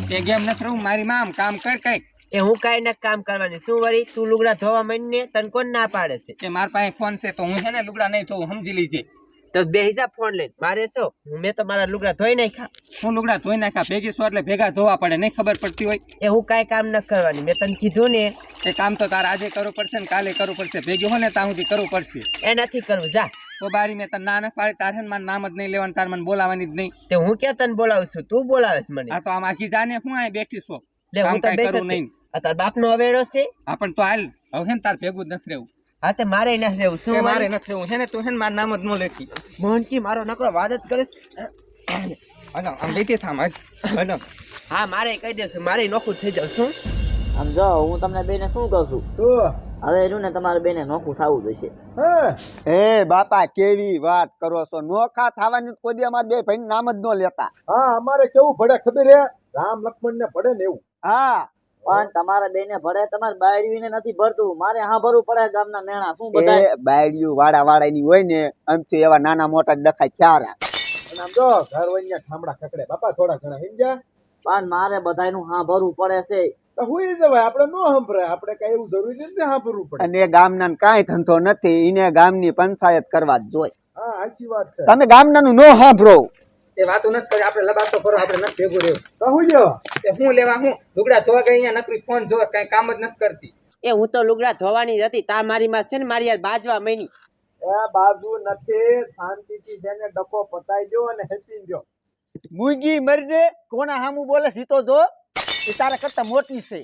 એ game નથી રહું મારી માં કામ કર કઈક. એ હું કાઈ ના કામ કરવાની શું વળી તું લુગડા ધોવા માંડીને તને કોણ ના પાડે છે કે મારા પાસે ફોન છે તો હું છે ને લુગડા નહીં ધોઉં સમજી લીજે. તો બેહીજા ફોન લઈને મારે શું મેં તો મારા લુગડા ધોઈ નાખ્યા. હું લુગડા ધોઈ નાખ્યા ભેગી સો એટલે ભેગા ધોવા પડે નહીં ખબર પડતી હોય. એ હું કાઈ કામ ન કરવાની મેં તને કીધું ને એ કામ તો તારે આજે કરવું પડશે ને કાલે કરવું પડશે ભેગી હો ને ત્યાં સુધી કરવું પડશે. એ નથી કરવું જા. તો બારી મેં તને ના ન પાડી તારે મારું નામ જ નહીં લેવાનું તારે મને બોલાવાની જ નહીં. તે હું ક્યાં તને બોલાવું છું તું બોલાવેશ મને. આ તો આમ આખી જાને હું અહીં બેઠી છો લે હું તો બેસું નહીં. આ તાર બાપનો અવેડો છે. હા પણ તો હાલ હવે છે ને તાર ભેગું જ નથી રહેવું. હા તે મારે ન રહેવું શું મારે નથી રહેવું છે ને તું છે ને મારું નામ જ ન લેતી. મોહનજી મારો નકરો વાત જ કરે. આમ લેતી થામ હા મારે કહી દેશું મારે નોખું થઈ જાવ શું. આમ જો હું તમને બેને શું કહું છું હવે એનું ને તમારે બેને નોખું થવું જોઈશે. એ બાપા કેવી વાત કરો છો નોખા થવાની કોઈ દી અમારે બે ભાઈ નામ જ ન લેતા. હા અમારે કેવું ભડે ખબર હે રામ લક્ષ્મણ ને ભડે ને એવું. હા પણ તમારા બેને ભરે તમારે બાયડીને નથી ભરતું મારે હા ભરવું પડે ગામના મેણા શું બધા એ બાયડિયું વાડા ની હોય ને આમથી એવા નાના મોટા જ દેખાય ત્યારે. અને આમ જો ઘર વઅહીંયા ઠામડા ખકડે બાપા થોડા ઘણા સમજ્યા. પણ મારે બધાયનું હા ભરવું પડે છે. તો હુઈ જવાય આપણે નો સંભળાય આપણે કઈ એવું જરૂરી નથી ને સાંભળવું પડે. અને એ ગામના કાંઈ ધંધો નથી એને ગામની પંચાયત કરવા જ જોઈએ. હા સાચી વાત છે. તમે ગામનાનું નો સાંભળો. એ વાતો નથી કરી આપણે લબાસો કરો આપણે નથી ભેગું રહેવું. તો હું લેવા એ હું લેવા હું લુગડા ધોવા ગઈ અહીંયા નકરી ફોન જો કઈ કામ જ નથી કરતી. એ હું તો લુગડા ધોવાની જ હતી તા મારી માં છે ને મારી યાર બાજવા મહિની. એ બાજુ નથી શાંતિથી જેને ડકો પતાઈ દો અને હેપી દો. મુગી મરને કોના હામું બોલે સીતો જો એ તારા કરતા મોટી છે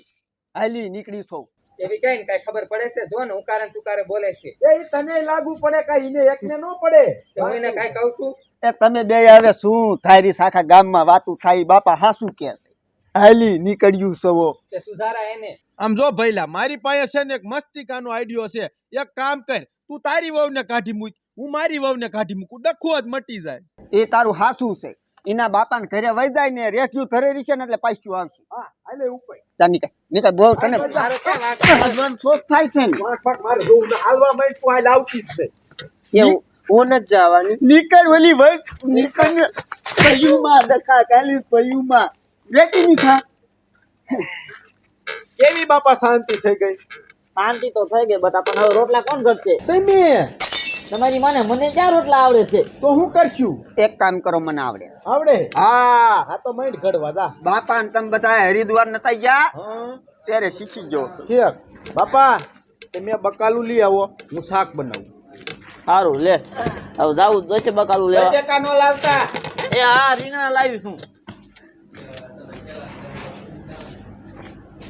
હાલી નીકળી છો. એવી કઈ ને કઈ ખબર પડે છે જો ને ઉકારે તુકારે બોલે છે. એ તને લાગુ પડે કઈ એને એકને નો પડે. હું એને કઈ કહું છું એ તમે બે હવે શું થાયરી આખા ગામમાં વાતું થાય બાપા હાસું કે છે હાલી નીકળ્યું સવો કે સુધારા એને. આમ જો ભઈલા મારી પાસે છે ને એક મસ્તિકાનો આઈડિયો છે એક કામ કર તું તારી વહુને કાઢી મૂક હું મારી વહુને કાઢી મૂકું ડખો જ મટી જાય. એ તારું હાસું છે એના બાપાને ઘરે વહી જાય ને રેઠ્યું ધરે રીશે ને એટલે પાછું આવશે. હા હાલે ઉપર જા નીકળ બોલ તને મારો ક્યાં વાંક? હસવાનું શોખ થાય છે ને પાક પાક મારે જોવું ને હાલવા માંડ તું હાલ આવતી જ છે. એવું હું ન જવાની. નીકળ ઓલી વઈ નીકળ ને પયુમાં ડખા કાલી પયુમાં બેટી ની ખા. કેવી બાપા શાંતિ થઈ ગઈ. શાંતિ તો થઈ ગઈ બટ આપણને હવે રોટલા કોણ કરશે તમે તમારી માને મને ક્યાં રોટલા આવડે છે. તો હું કરશું એક કામ કરો મને આવડે. આવડે. હા હા તો માંડ ઘડવા જા. બાપા ને તમે બધા હરિદ્વાર નતા ગયા હા ત્યારે શીખી ગયો છે. ઠીક બાપા તમે બકાલું લઈ આવો હું શાક બનાવું. સારું લે હવે જાવું જોઈશે બકાલું લેવા. બટેકા નો લાવતા. એ હા રીંગણા લાવી છું.